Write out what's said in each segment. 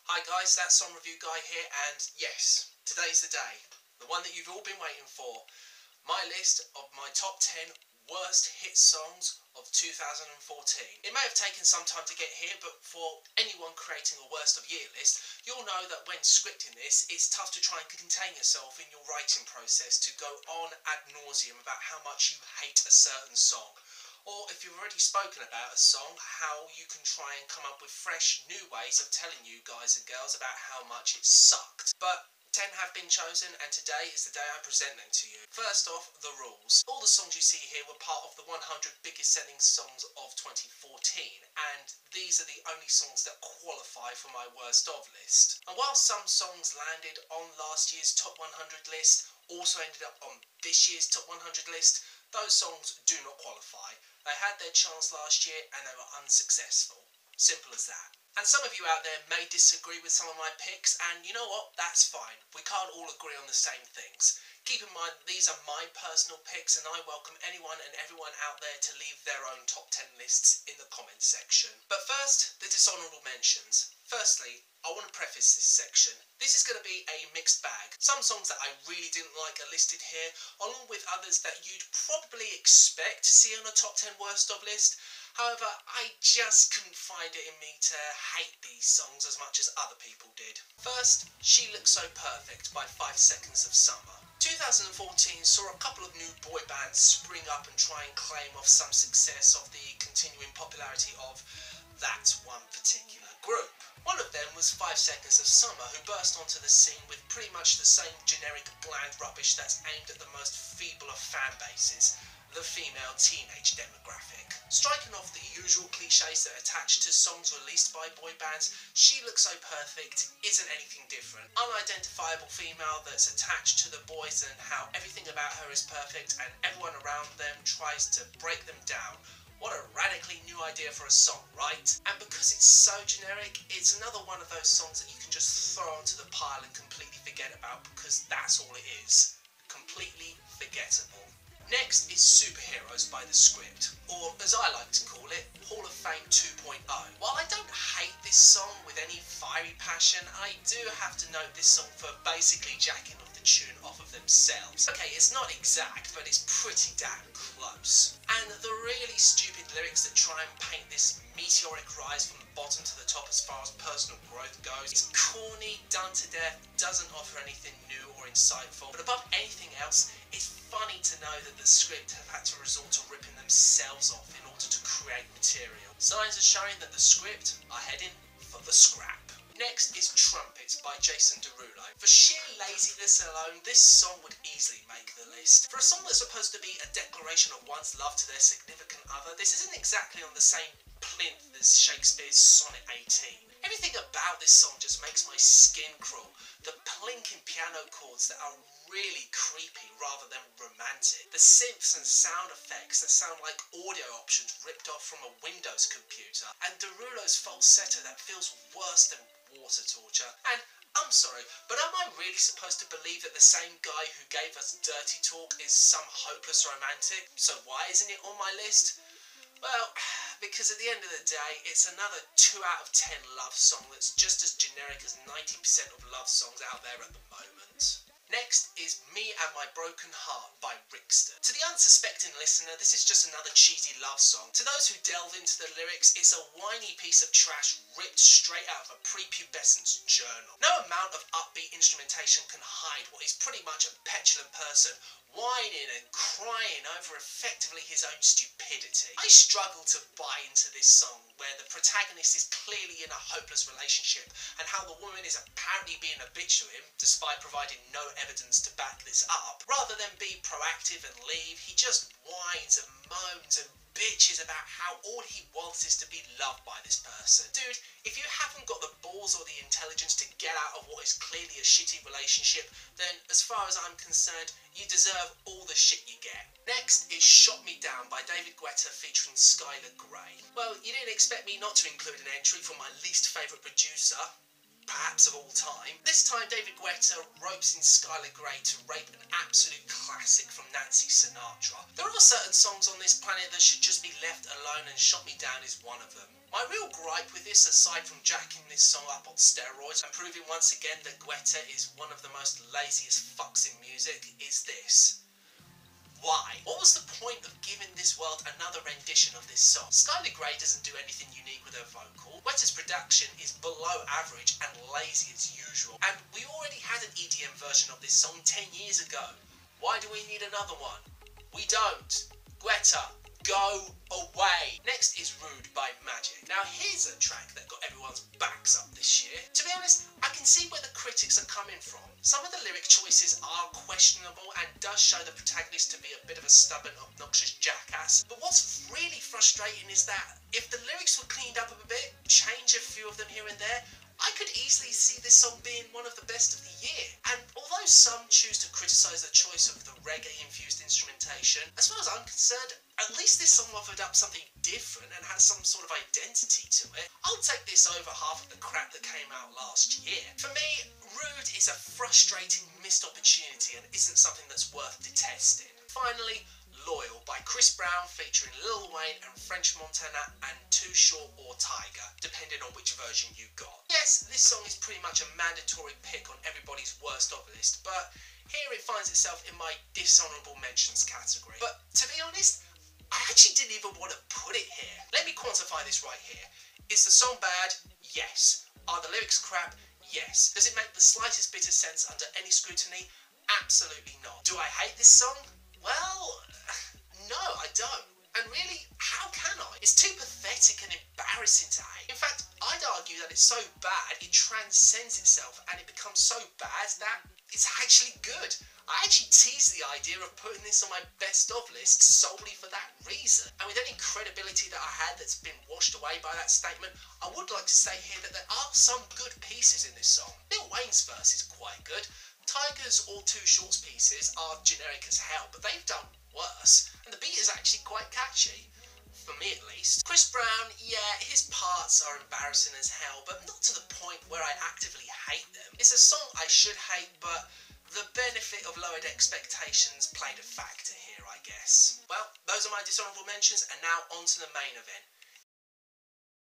Hi guys, that's Song Review Guy here, and yes, today's the day. The one that you've all been waiting for. My list of my top 10 worst hit songs of 2014. It may have taken some time to get here, but for anyone creating a worst of year list, you'll know that when scripting this, it's tough to try and contain yourself in your writing process to go on ad nauseum about how much you hate a certain song. Or if you've already spoken about a song, how you can try and come up with fresh, new ways of telling you guys and girls about how much it sucked. But 10 have been chosen, and today is the day I present them to you. First off, the rules. All the songs you see here were part of the 100 biggest selling songs of 2014, and these are the only songs that qualify for my worst of list. And while some songs landed on last year's top 100 list, also ended up on this year's top 100 list, those songs do not qualify. They had their chance last year and they were unsuccessful. Simple as that. And some of you out there may disagree with some of my picks, and you know what? That's fine. We can't all agree on the same things. Keep in mind, these are my personal picks, and I welcome anyone and everyone out there to leave their own top 10 lists in the comments section. But first, the dishonourable mentions. Firstly, I want to preface this section. This is going to be a mixed bag. Some songs that I really didn't like are listed here, along with others that you'd probably expect to see on a top 10 worst of list. However, I just couldn't find it in me to hate these songs as much as other people did. First, She Looks So Perfect by 5 Seconds of Summer. 2014 saw a couple of new boy bands spring up and try and claim off some success of the continuing popularity of that one particular group. One of them was 5 Seconds of Summer, who burst onto the scene with pretty much the same generic bland rubbish that's aimed at the most feeble of fan bases, the female teenage demographic. Striking off the usual cliches that attach to songs released by boy bands, She Looks So Perfect isn't anything different. Unidentifiable female that's attached to the boys and how everything about her is perfect and everyone around them tries to break them down. What a radically new idea for a song, right? And because it's so generic, it's another one of those songs that you can just throw onto the pile and completely forget about, because that's all it is. Completely forgettable. Next is Superheroes by The Script, or as I like to call it, Hall of Fame 2.0. While I don't hate this song with any fiery passion, I do have to note this song for basically jacking off the tune off of themselves. Okay, it's not exact, but it's pretty damn close. And the really stupid lyrics that try and paint this meteoric rise from the bottom to the top as far as personal growth goes is corny, done to death, doesn't offer anything new or insightful, but above anything else, it's funny to know that The Script have had to resort to ripping themselves off in order to create material. Signs are showing that The Script are heading for the scrap. Next is Trumpets by Jason Derulo. For sheer laziness alone, this song would easily make the list. For a song that's supposed to be a declaration of one's love to their significant other, this isn't exactly on the same plinth as Shakespeare's Sonnet 18. Everything about this song just makes my skin crawl. The plinking piano chords that are really creepy rather than romantic. The synths and sound effects that sound like audio options ripped off from a Windows computer. And Derulo's falsetto that feels worse than water torture. And I'm sorry, but am I really supposed to believe that the same guy who gave us Dirty Talk is some hopeless romantic? So why isn't it on my list? Well, because at the end of the day, it's another 2 out of 10 love song that's just as generic as 90% of love songs out there at the moment. Next is Me and My Broken Heart by Rickster. To the unsuspecting listener, this is just another cheesy love song. To those who delve into the lyrics, it's a whiny piece of trash ripped straight out of a prepubescent's journal. No amount of upbeat instrumentation can hide what is pretty much a petulant person whining and crying over effectively his own stupidity. I struggle to buy into this song, where the protagonist is clearly in a hopeless relationship, and how the woman is apparently being a bitch to him, despite providing no evidence to back this up. Rather than be proactive and leave, he just whines and moans and bitches about how all he wants is to be loved by this person. Dude, if you haven't got the balls or the intelligence to get out of what is clearly a shitty relationship, then as far as I'm concerned, you deserve all the shit you get. Next is Shot Me Down by David Guetta featuring Skylar Grey. Well, you didn't expect me not to include an entry from my least favourite producer, perhaps of all time. This time David Guetta ropes in Skylar Grey to rape an absolute classic from Nancy Sinatra. There are certain songs on this planet that should just be left alone, and Shot Me Down is one of them. My real gripe with this, aside from jacking this song up on steroids and proving once again that Guetta is one of the most laziest fucks in music, is this. Why? What was the point of giving this world another rendition of this song? Skylar Grey doesn't do anything unique with her vocal. Guetta's production is below average and lazy as usual. And we already had an EDM version of this song 10 years ago. Why do we need another one? We don't. Guetta, go away. Next is Rude by Magic. Now here's a track that got everyone's backs up this year. To be honest, I can see where the critics are coming from. Some of the lyric choices are questionable and does show the protagonist to be a bit of a stubborn, obnoxious jackass. But what's really frustrating is that if the lyrics were cleaned up a bit, change a few of them here and there, I could easily see this song being one of the best of the year. And although some choose to criticise the choice of the reggae-infused instrumentation, as far as I'm concerned, at least this song offered up something different and had some sort of identity to it. I'll take this over half of the crap that came out last year. For me, Rude is a frustrating missed opportunity and isn't something that's worth detesting. Finally, Loyal by Chris Brown featuring Lil Wayne and French Montana and Too Short or Tiger, depending on which version you got. Yes, this song is pretty much a mandatory pick on everybody's worst of list, but here it finds itself in my dishonourable mentions category. But to be honest, I actually didn't even want to put it here. Let me quantify this right here. Is the song bad? Yes. Are the lyrics crap? Yes. Does it make the slightest bit of sense under any scrutiny? Absolutely not. Do I hate this song? Well, no, I don't. And really, how can I? It's too pathetic and embarrassing to hate. In fact, I'd argue that it's so bad, it transcends itself and it becomes so bad that it's actually good. I actually tease the idea of putting this on my best of list solely for that reason. And with any credibility that I had that's been washed away by that statement, I would like to say here that there are some good pieces in this song. Lil Wayne's verse is quite good. Tiger's or Too Short's pieces are generic as hell, but they've done worse, and the beat is actually quite catchy. For me at least. Chris Brown, yeah, his parts are embarrassing as hell, but not to the point where I actively hate them. It's a song I should hate, but the benefit of lowered expectations played a factor here, I guess. Well, those are my dishonourable mentions, and now on to the main event.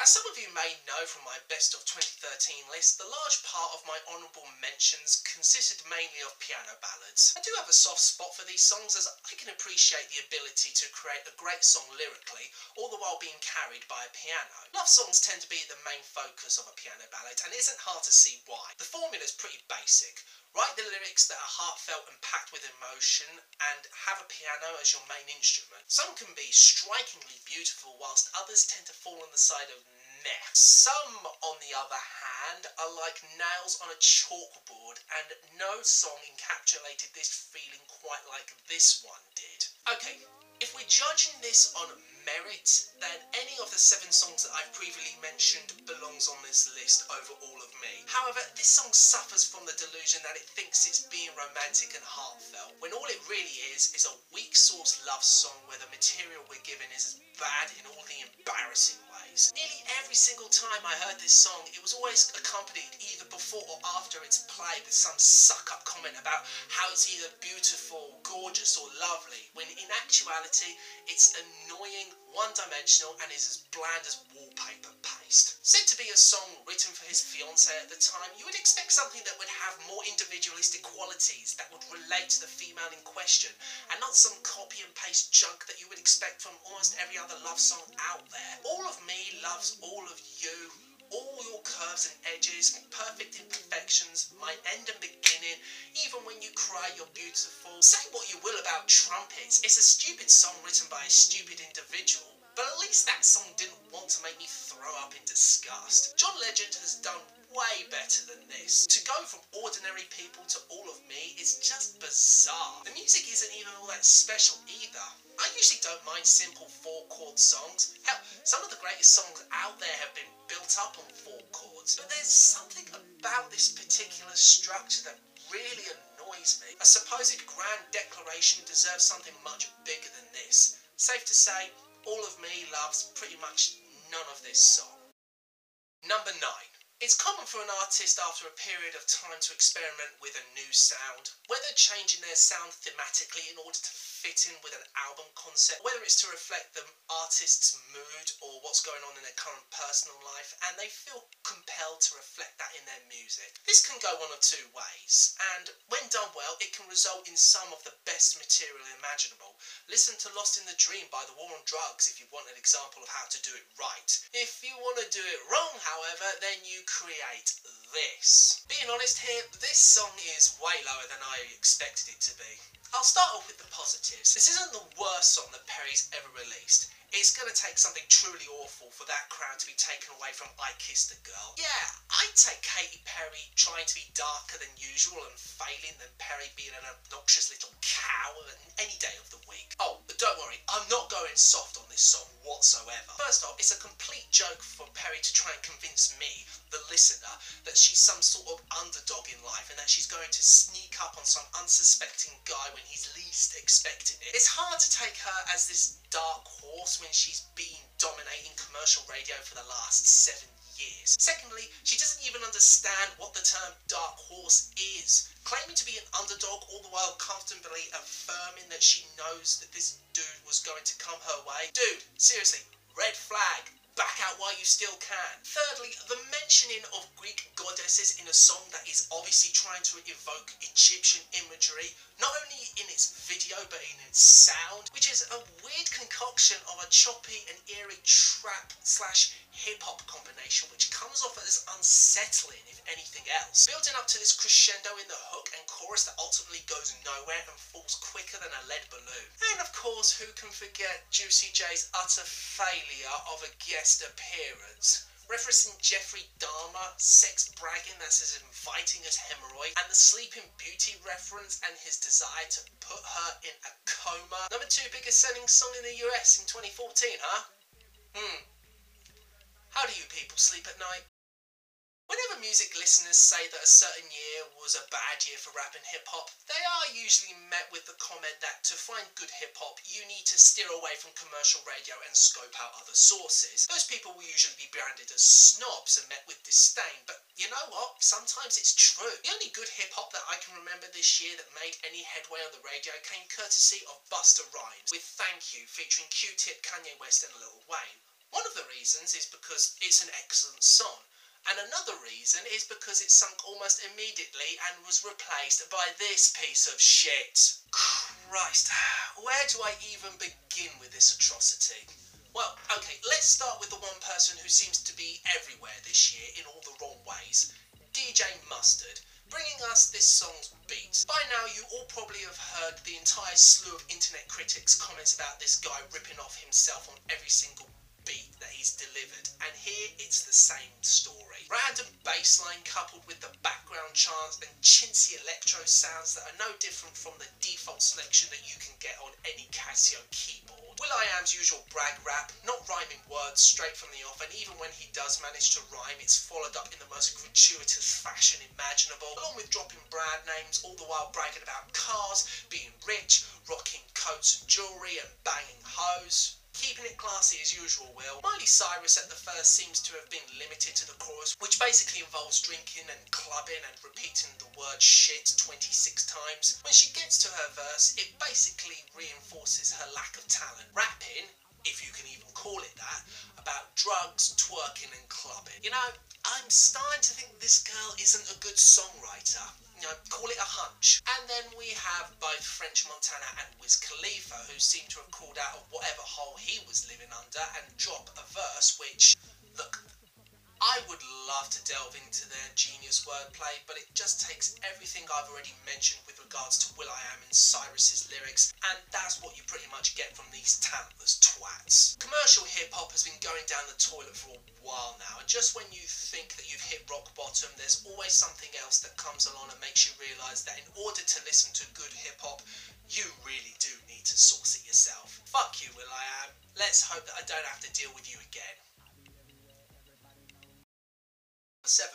As some of you may know from my best of 2013 list, the large part of my honourable mentions consisted mainly of piano ballads. I do have a soft spot for these songs as I can appreciate the ability to create a great song lyrically, all the while being carried by a piano. Love songs tend to be the main focus of a piano ballad, and it isn't hard to see why. The formula is pretty basic. Write the lyrics that are heartfelt and packed with emotion and have a piano as your main instrument. Some can be strikingly beautiful whilst others tend to fall on the side of meh. Some, on the other hand, are like nails on a chalkboard and no song encapsulated this feeling quite like this one did. Okay, if we're judging this on merit, then any of the 7 songs that I've previously mentioned belongs on this list over all of me. However, this song suffers from the delusion that it thinks it's being romantic and heartfelt, when all it really is a weak sauce love song where the material we're given is as bad in all the embarrassing ways. Nearly every single time I heard this song, it was always accompanied either before or after its play with some suck-up comment about how it's either beautiful, gorgeous or lovely, when in actuality it's annoying, one-dimensional and is as bland as wallpaper paste. Said to be a song written for his fiancée at the time, you would expect something that would have more individualistic qualities that would relate to the female in question, and not some copy and paste junk that you would expect from almost every other love song out there. All of me loves all of you, all your curves and edges, perfect imperfections, my end and beginning, even when you cry you're beautiful. Say what you will about trumpets, it's a stupid song written by a stupid individual, but at least that song didn't want to make me throw up in disgust. John Legend has done way better than this. To go from ordinary people to all of me is just bizarre. The music isn't even all that special either. I usually don't mind simple 4-chord songs. Hell, some of the greatest songs out there have been built up on 4 chords, but there's something about this particular structure that really annoys me. A supposed grand declaration deserves something much bigger than this. Safe to say, all of me loves pretty much none of this song. Number 9. It's common for an artist after a period of time to experiment with a new sound, whether changing their sound thematically in order to fit in with an album concept, whether it's to reflect the artist's mood or what's going on in their current personal life, and they feel compelled to reflect that in their music. This can go one of two ways, and when done well, it can result in some of the best material imaginable. Listen to Lost in the Dream by The War on Drugs if you want an example of how to do it right. If you want to do it wrong, however, then you create this. Being honest here, this song is way lower than I expected it to be. I'll start off with the positives. This isn't the worst song that Perry's ever released. It's going to take something truly awful for that crown to be taken away from I Kissed a Girl. Yeah, I'd take Katy Perry trying to be darker than usual and failing than Perry being an obnoxious little cow any day of the week. Oh, but don't worry, I'm not going soft on this song whatsoever. First off, it's a complete joke for Perry to try and convince me, the listener, that she's some sort of underdog in life and that she's going to sneak up on some unsuspecting guy when he's least expecting it. It's hard to take her as this dark horse when she's been dominating commercial radio for the last 7 years. Secondly, she doesn't even understand what the term dark horse is, claiming to be an underdog all the while comfortably affirming that she knows that this dude was going to come her way. Dude, seriously, red flag. Back out while you still can. Thirdly, the mentioning of Greek goddesses in a song that is obviously trying to evoke Egyptian imagery, not only in its video but in its sound, which is a weird concoction of a choppy and eerie trap slash hip-hop combination which comes off as unsettling if anything else, building up to this crescendo in the hook and chorus that ultimately goes nowhere and falls quicker than a lead balloon. And of course, who can forget Juicy J's utter failure of a guest appearance, referencing Jeffrey Dahmer, sex bragging that's as inviting as hemorrhoid, and the Sleeping Beauty reference and his desire to put her in a coma. Number 2 biggest selling song in the US in 2014, huh? How do you people sleep at night? Whenever music listeners say that a certain year was a bad year for rap and hip-hop, they are usually met with the comment that to find good hip-hop, you need to steer away from commercial radio and scope out other sources. Those people will usually be branded as snobs and met with disdain, but you know what? Sometimes it's true. The only good hip-hop that I can remember this year that made any headway on the radio came courtesy of Busta Rhymes, with Thank You featuring Q-Tip, Kanye West and Lil Wayne. One of the reasons is because it's an excellent song. And another reason is because it sunk almost immediately and was replaced by this piece of shit. Christ, where do I even begin with this atrocity? Well, okay, let's start with the one person who seems to be everywhere this year in all the wrong ways. DJ Mustard, bringing us this song's beat. By now you all probably have heard the entire slew of internet critics' comments about this guy ripping off himself on every single beat that he's delivered, and here it's the same story. Random bassline coupled with the background chants and chintzy electro sounds that are no different from the default selection that you can get on any Casio keyboard. will.i.am's usual brag rap, not rhyming words straight from the off, and even when he does manage to rhyme, it's followed up in the most gratuitous fashion imaginable, along with dropping brand names, all the while bragging about cars, being rich, rocking coats and jewellery and banging hoes. Keeping it classy as usual, Will. Miley Cyrus at the first seems to have been limited to the chorus, which basically involves drinking and clubbing and repeating the word shit 26 times. When she gets to her verse, it basically reinforces her lack of talent. Rapping, if you can even call it that, about drugs, twerking and clubbing. You know, I'm starting to think this girl isn't a good songwriter. You know, call it a hunch. And then we have both French Montana and Wiz Khalifa, who seem to have crawled out of whatever hole he was living under and drop a verse which, look, I would love to delve into their genius wordplay, but it just takes everything I've already mentioned with regards to will.i.am and Cyrus's lyrics, and that's what you pretty much get from these talentless twats. Commercial hip-hop has been going down the toilet for a while now, and just when you think that you've hit rock bottom, there's always something else that comes along and makes you realise that in order to listen to good hip-hop, you really do need to source it yourself. Fuck you, will.i.am. Let's hope that I don't have to deal with you again. 7.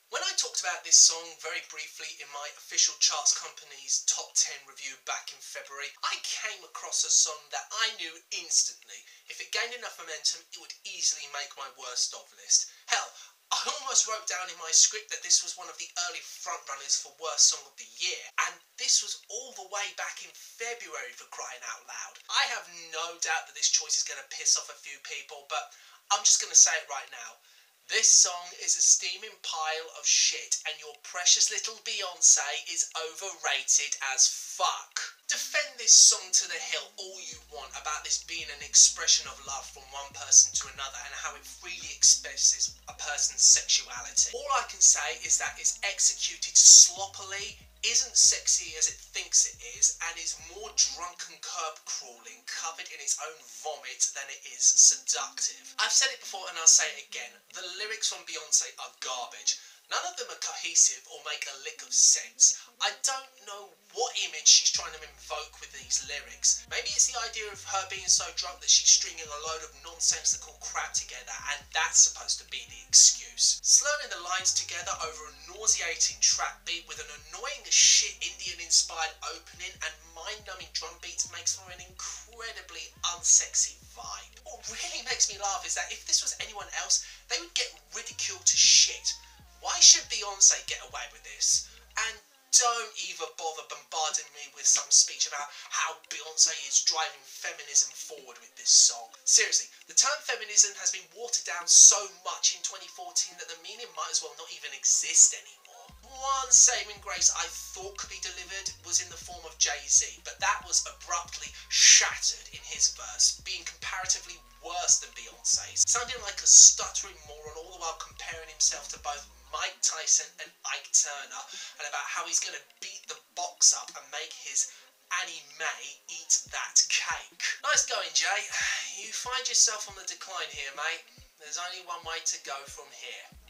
When I talked about this song very briefly in my official charts company's top 10 review back in February, I came across a song that I knew instantly, if it gained enough momentum, it would easily make my worst of list. Hell, I I almost wrote down in my script that this was one of the early frontrunners for Worst Song of the Year, and this was all the way back in February, for crying out loud. I have no doubt that this choice is going to piss off a few people, but I'm just going to say it right now. This song is a steaming pile of shit, and your precious little Beyonce is overrated as fuck. Defend this song to the hill all you want about this being an expression of love from one person to another and how it freely expresses a person's sexuality. All I can say is that it's executed sloppily, isn't sexy as it thinks it is, and is more drunken curb crawling covered in its own vomit than it is seductive. I've said it before and I'll say it again. The lyrics from Beyonce are garbage. None of them are cohesive or make a lick of sense. I don't know what image she's trying to invoke with these lyrics. Maybe it's the idea of her being so drunk that she's stringing a load of nonsensical crap together, and that's supposed to be the excuse. Slurring the lines together over a nauseating trap beat with an annoying as shit Indian-inspired opening and mind-numbing drum beats makes for an incredibly unsexy vibe. What really makes me laugh is that if this was anyone else, they would get ridiculed to shit. Why should Beyonce get away with this? And don't even bother bombarding me with some speech about how Beyonce is driving feminism forward with this song. Seriously, the term feminism has been watered down so much in 2014 that the meaning might as well not even exist anymore. One saving grace I thought could be delivered was in the form of Jay-Z, but that was abruptly shattered in his verse, being comparatively worse than Beyonce's, sounding like a stuttering moron all the while comparing himself to both Mike Tyson and Ike Turner, and about how he's going to beat the box up and make his Annie Mae eat that cake. Nice going, Jay. You find yourself on the decline here, mate. There's only one way to go from here.